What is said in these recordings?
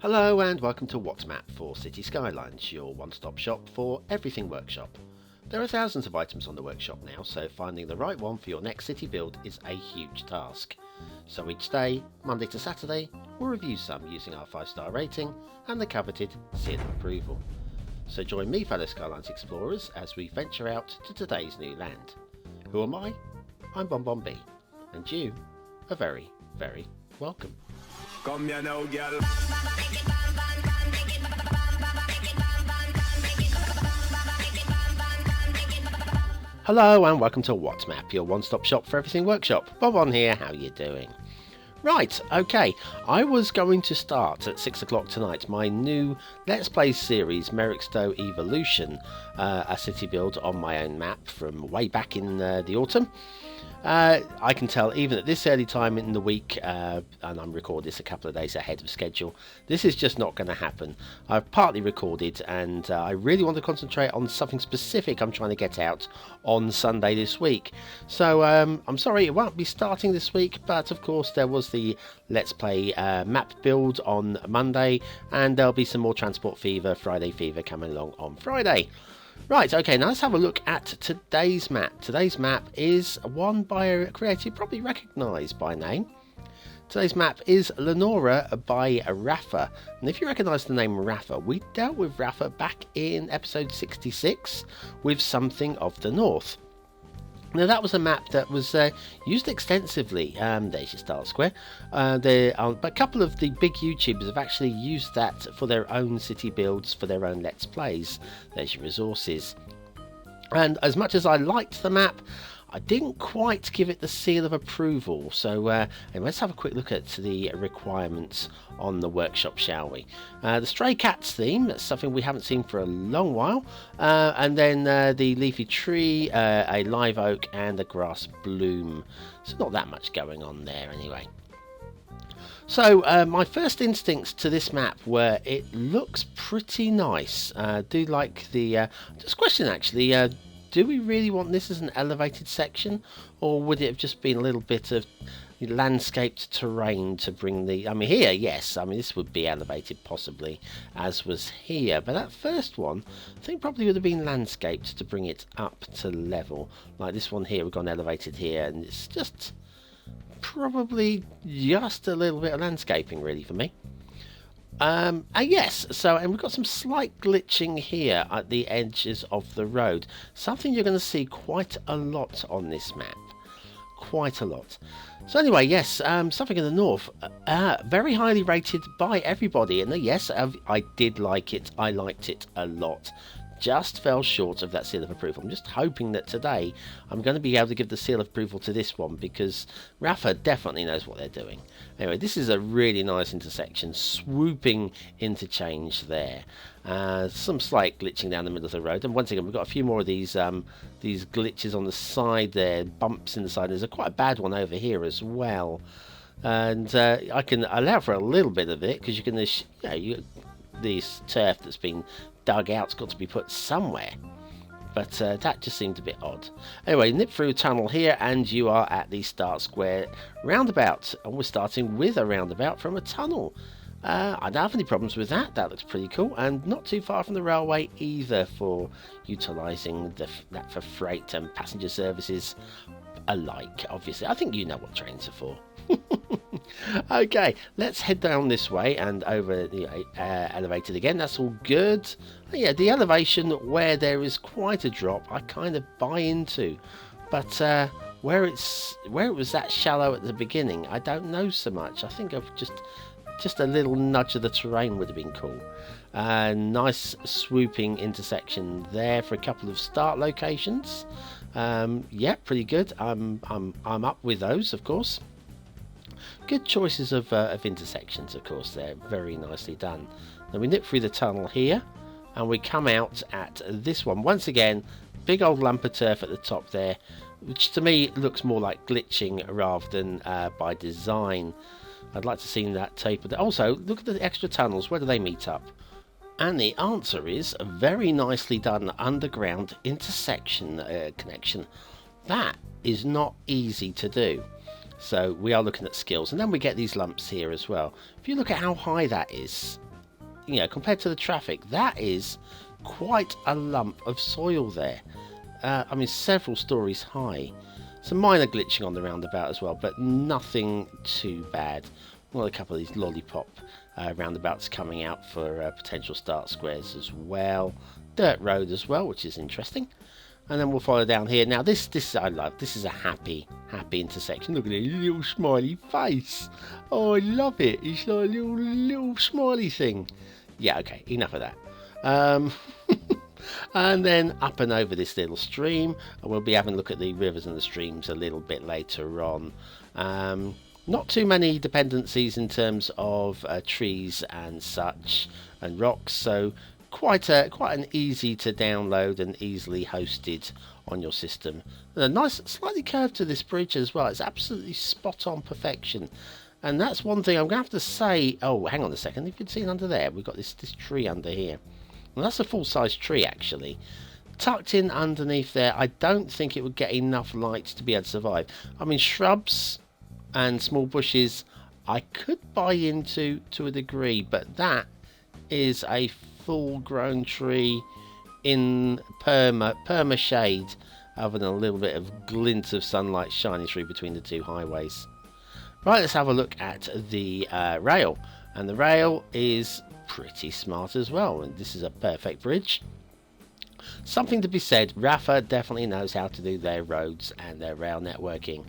Hello and welcome to What's Map for Cities Skylines, your one-stop shop for everything workshop. There are thousands of items on the workshop now, so finding the right one for your next city build is a huge task. So each day, Monday to Saturday, we'll review some using our 5-star rating and the coveted seal of approval. So join me, fellow Skylines explorers, as we venture out to today's new land. Who am I? I'm BonBonB, and you are very, very welcome. Come here now, girl. Hello and welcome to What's Map, your one-stop shop for everything workshop. Bob here, how you doing? Right, okay, I was going to start at 6 o'clock tonight my new Let's Play series, Merrickstowe Evolution, a city build on my own map from way back in the autumn. I can tell even at this early time in the week, and I'm recording this a couple of days ahead of schedule, this is just not going to happen. I've partly recorded and I really want to concentrate on something specific I'm trying to get out on Sunday this week. So I'm sorry it won't be starting this week, but of course there was the Let's Play map build on Monday, and there'll be some more Transport Fever, Friday Fever coming along on Friday. Right, okay, now let's have a look at today's map. Today's map is one by a creator you probably recognise by name. Today's map is Lenora by Rafa. And if you recognise the name Rafa, we dealt with Rafa back in episode 66 with Something of the North. Now that was a map that was used extensively. There's your start square. But a couple of the big YouTubers have actually used that for their own city builds, for their own Let's Plays. There's your resources. And as much as I liked the map, I didn't quite give it the seal of approval. So anyway, let's have a quick look at the requirements on the workshop, shall we? The stray cats theme, that's something we haven't seen for a long while. And then the leafy tree, a live oak and a grass bloom. So not that much going on there anyway. So my first instincts to this map were it looks pretty nice. Do like the just question actually, do we really want this as an elevated section, or would it have just been a little bit of landscaped terrain to bring the... I mean, here, yes, I mean, this would be elevated possibly, as was here, but that first one, I think probably would have been landscaped to bring it up to level. Like this one here, we've gone elevated here, and it's just probably just a little bit of landscaping, really, for me. Yes, so, and we've got some slight glitching here at the edges of the road. Something you're going to see quite a lot on this map. Quite a lot. So anyway, yes, Something in the North, very highly rated by everybody. And yes, I did like it. I liked it a lot. Just fell short of that seal of approval. I'm just hoping that today I'm going to be able to give the seal of approval to this one, because Rafa definitely knows what they're doing. Anyway, this is a really nice intersection, swooping interchange there. Some slight glitching down the middle of the road, and once again we've got a few more of these glitches on the side there, bumps in the side. There's quite a bad one over here as well, and I can allow for a little bit of it because you can, this turf that's been dug out's got to be put somewhere, but that just seemed a bit odd. Anyway, nip through a tunnel here and you are at the start square roundabout, and we're starting with a roundabout from a tunnel. I don't have any problems with that. That looks pretty cool, and not too far from the railway either for utilising that for freight and passenger services alike. Obviously, I think you know what trains are for. Okay, let's head down this way and over the elevated again. That's all good. Yeah, the elevation where there is quite a drop, I kind of buy into, but where it was that shallow at the beginning, I don't know so much. I think I've just a little nudge of the terrain would have been cool. Nice swooping intersection there for a couple of start locations. Yeah, pretty good. I'm up with those, of course. Good choices of intersections, of course. They're very nicely done. Then we nip through the tunnel here, and we come out at this one. Once again, big old lump of turf at the top there, which to me looks more like glitching rather than by design. I'd like to see that tapered. Also, look at the extra tunnels. Where do they meet up? And the answer is a very nicely done underground intersection connection. That is not easy to do. So we are looking at skills, and then we get these lumps here as well. If you look at how high that is, you know, compared to the traffic, that is quite a lump of soil there. I mean, several stories high. Some minor glitching on the roundabout as well, but nothing too bad. Well, a couple of these lollipop roundabouts coming out for potential start squares as well. Dirt road as well, which is interesting. And then we'll follow down here. Now this I love. This is a happy intersection. Look at it, little smiley face. Oh, I love it. It's like a little smiley thing. Yeah, okay, enough of that. And then up and over this little stream, and we'll be having a look at the rivers and the streams a little bit later on. Not too many dependencies in terms of trees and such and rocks, so quite an easy to download and easily hosted on your system. And a nice slightly curved to this bridge as well. It's absolutely spot on perfection. And that's one thing I'm going to have to say. Oh, hang on a second. If you'd seen under there, we've got this tree under here. Well, that's a full-size tree, actually. Tucked in underneath there, I don't think it would get enough light to be able to survive. I mean, shrubs and small bushes, I could buy into to a degree, but that is a full-grown tree in perma shade, other than a little bit of glint of sunlight shining through between the two highways. Right, let's have a look at the rail. And the rail is pretty smart as well, and this is a perfect bridge. Something to be said, Rafa definitely knows how to do their roads and their rail networking.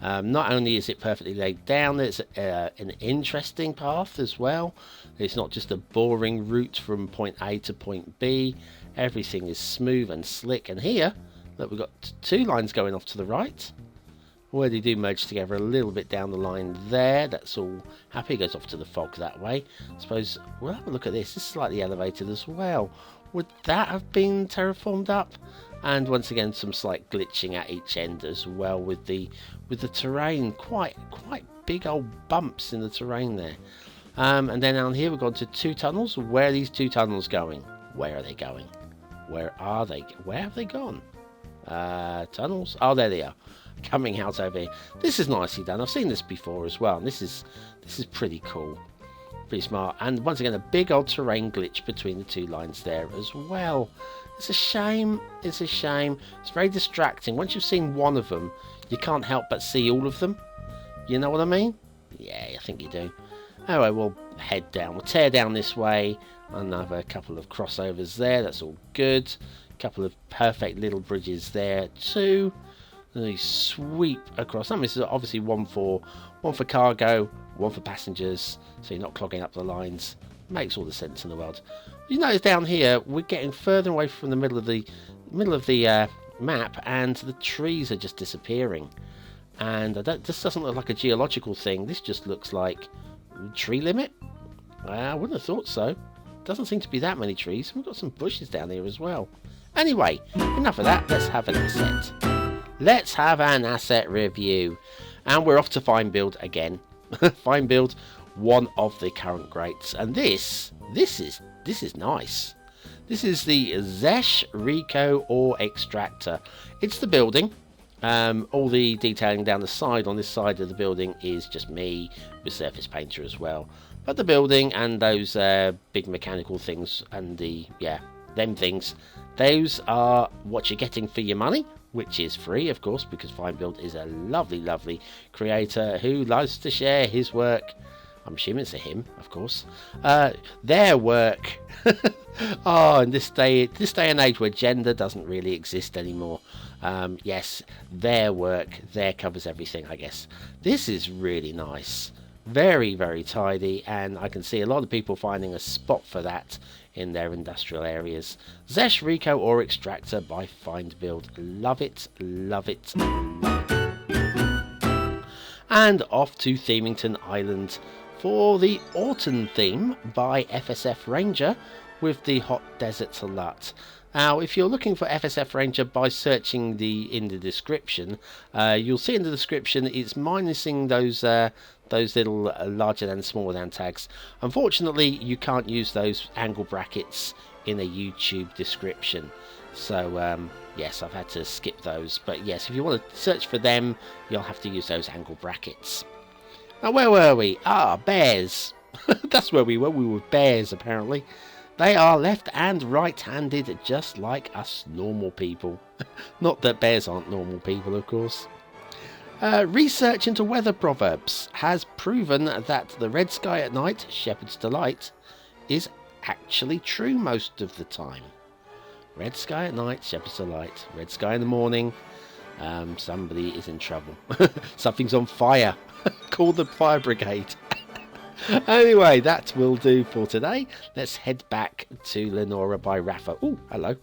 Not only is it perfectly laid down, it's an interesting path as well. It's not just a boring route from point A to point B. Everything is smooth and slick. And here, look, we've got two lines going off to the right, where they do merge together a little bit down the line there. That's all happy. It goes off to the fog that way. I suppose we'll have a look at this. This is slightly elevated as well. Would that have been terraformed up? And once again, some slight glitching at each end as well with the terrain. Quite big old bumps in the terrain there. And then down here we've gone to two tunnels. Where are these two tunnels going? Where are they going? Where are they? Where have they gone? Tunnels. Oh, there they are. Coming out over here. This is nicely done. I've seen this before as well. And this is pretty cool. Pretty smart. And once again, a big old terrain glitch between the two lines there as well. It's a shame. It's a shame. It's very distracting. Once you've seen one of them, you can't help but see all of them. You know what I mean? Yeah, I think you do. Anyway, we'll head down. We'll tear down this way. Another couple of crossovers there. That's all good. A couple of perfect little bridges there too. They sweep across. I mean, this is obviously one for cargo, one for passengers, so you're not clogging up the lines. Makes all the sense in the world. You notice down here we're getting further away from the middle of the map, and the trees are just disappearing. And this doesn't look like a geological thing. This just looks like tree limit. I wouldn't have thought so. Doesn't seem to be that many trees. We've got some bushes down here as well. Anyway, enough of that. Let's have an asset. Let's have an asset review. And we're off to FindBuild again. FindBuild, one of the current greats. And this is nice. This is the Zesh Rico Ore Extractor. It's the building. All the detailing down the side on this side of the building is just me with Surface Painter as well. But the building and those big mechanical things and them things, those are what you're getting for your money, which is free, of course, because FindBuild is a lovely, lovely creator who loves to share his work. I'm assuming it's a him, of course. Their work. Oh, in this day and age where gender doesn't really exist anymore. Yes, their work, there covers everything, I guess. This is really nice. Very, very tidy, and I can see a lot of people finding a spot for that in their industrial areas. Zesh Rico Ore Extractor by FindBuild. Love it, love it, love it. And off to Themington Island for the Orton theme by FSF Ranger with the Hot Desert Salat. Now, if you're looking for FSF Ranger by searching in the description, you'll see in the description it's minusing those little larger than smaller than tags. Unfortunately, you can't use those angle brackets in a YouTube description. So, yes, I've had to skip those. But yes, if you want to search for them, you'll have to use those angle brackets. Now, where were we? Ah, bears. That's where we were. We were bears, apparently. They are left and right-handed, just like us normal people. Not that bears aren't normal people, of course. Research into weather proverbs has proven that the red sky at night, shepherd's delight, is actually true most of the time. Red sky at night, shepherd's delight. Red sky in the morning, somebody is in trouble. Something's on fire. Call the fire brigade. Anyway, that will do for today. Let's head back to Lenora by Rafa. Oh, hello.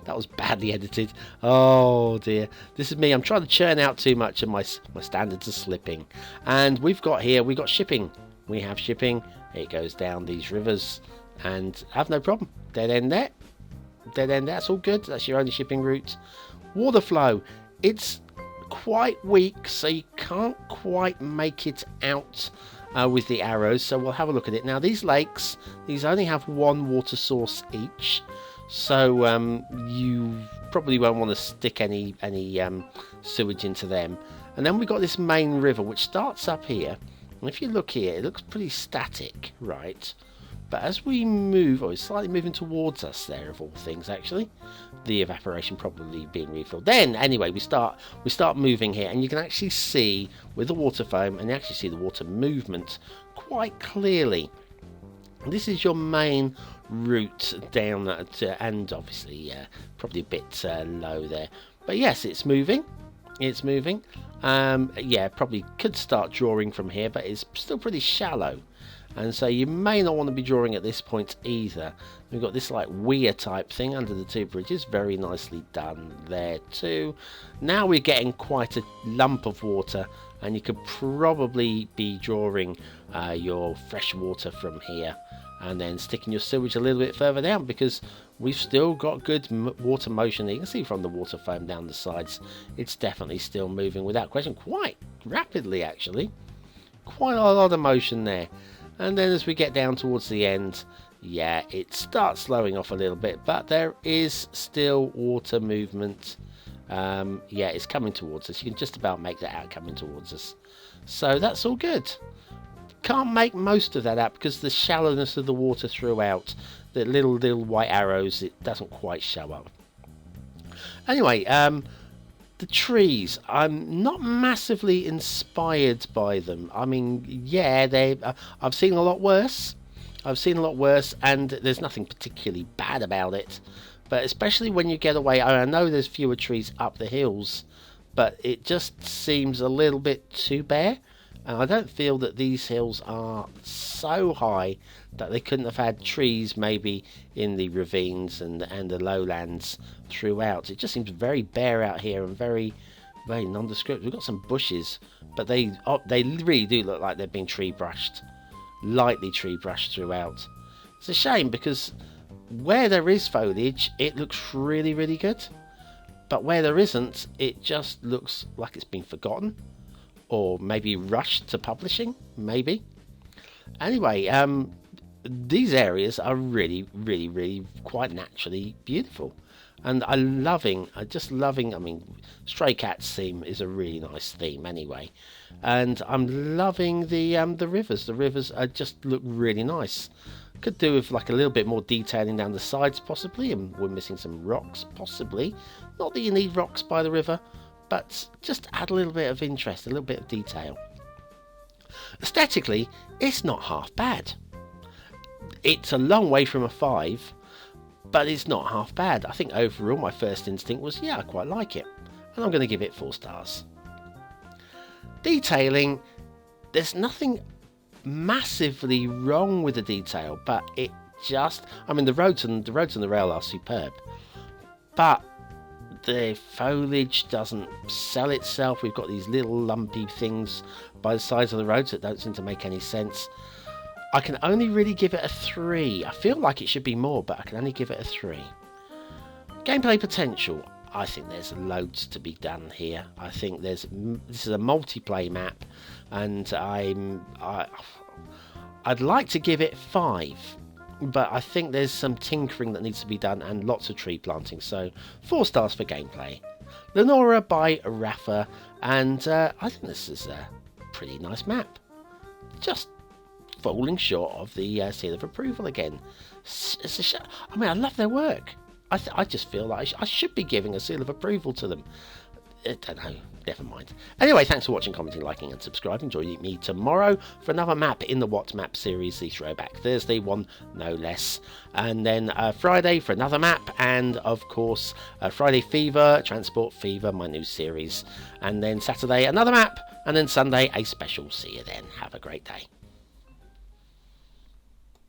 That was badly edited. Oh dear. This is me. I'm trying to churn out too much and my standards are slipping. And we've got shipping. We have shipping. It goes down these rivers and have no problem. Dead end there. Dead end, that's all good. That's your only shipping route. Water flow. It's quite weak, so you can't quite make it out with the arrows, so we'll have a look at it. Now these lakes, these only have one water source each, so you probably won't want to stick any sewage into them. And then we've got this main river which starts up here, and if you look here, it looks pretty static, right? But as we move, it's slightly moving towards us there, of all things, actually. The evaporation probably being refilled. Then, anyway, we start moving here, and you can actually see with the water foam, and you actually see the water movement quite clearly. This is your main route down, and obviously probably a bit low there. But yes, it's moving. It's moving. Yeah, probably could start drawing from here, but it's still pretty shallow. And so you may not want to be drawing at this point either. We've got this like weir type thing under the two bridges, very nicely done there too. Now we're getting quite a lump of water, and you could probably be drawing your fresh water from here and then sticking your sewage a little bit further down, because we've still got good water motion. You can see from the water foam down the sides, it's definitely still moving without question, quite rapidly actually. Quite a lot of motion there. And then as we get down towards the end, yeah, it starts slowing off a little bit, but there is still water movement. Yeah, it's coming towards us. You can just about make that out coming towards us. So that's all good. Can't make most of that out because the shallowness of the water throughout, the little white arrows, it doesn't quite show up. Anyway, the trees, I'm not massively inspired by them. I mean, yeah, I've seen a lot worse. And there's nothing particularly bad about it. But especially when you get away, I know there's fewer trees up the hills, but it just seems a little bit too bare. And I don't feel that these hills are so high that they couldn't have had trees maybe in the ravines and the lowlands throughout. It just seems very bare out here and very, very nondescript. We've got some bushes, but they really do look like they've been tree brushed, lightly tree brushed throughout. It's a shame because where there is foliage, it looks really, really good. But where there isn't, it just looks like it's been forgotten. Or maybe rushed to publishing, maybe. Anyway, these areas are really, really, really quite naturally beautiful. And I mean, Stray Cats theme is a really nice theme anyway. And I'm loving the rivers. The rivers just look really nice. Could do with like a little bit more detailing down the sides possibly, and we're missing some rocks possibly. Not that you need rocks by the river, but just add a little bit of interest, a little bit of detail. Aesthetically, it's not half bad. It's a long way from a 5, but it's not half bad. I think overall my first instinct was, yeah, I quite like it. And I'm going to give it 4 stars. Detailing, there's nothing massively wrong with the detail, but it just, I mean, the roads and the rail are superb. But the foliage doesn't sell itself. We've got these little lumpy things by the sides of the roads that don't seem to make any sense. I can only really give it a 3. I feel like it should be more, but I can only give it a 3. Gameplay potential. I think there's loads to be done here. I think this is a multiplayer map, and I'd like to give it 5. But I think there's some tinkering that needs to be done and lots of tree planting. So 4 stars for gameplay. Lenora by Rafa. And I think this is a pretty nice map. Just falling short of the seal of approval again. It's a I mean, I love their work. I just feel like I should be giving a seal of approval to them. I don't know, never mind. Anyway, thanks for watching, commenting, liking and subscribing. Join me tomorrow for another map in the What Map series, the Throwback Thursday one, no less. And then Friday for another map, and of course Friday Fever, Transport Fever, my new series. And then Saturday another map, and then Sunday a special. See you then. Have a great day.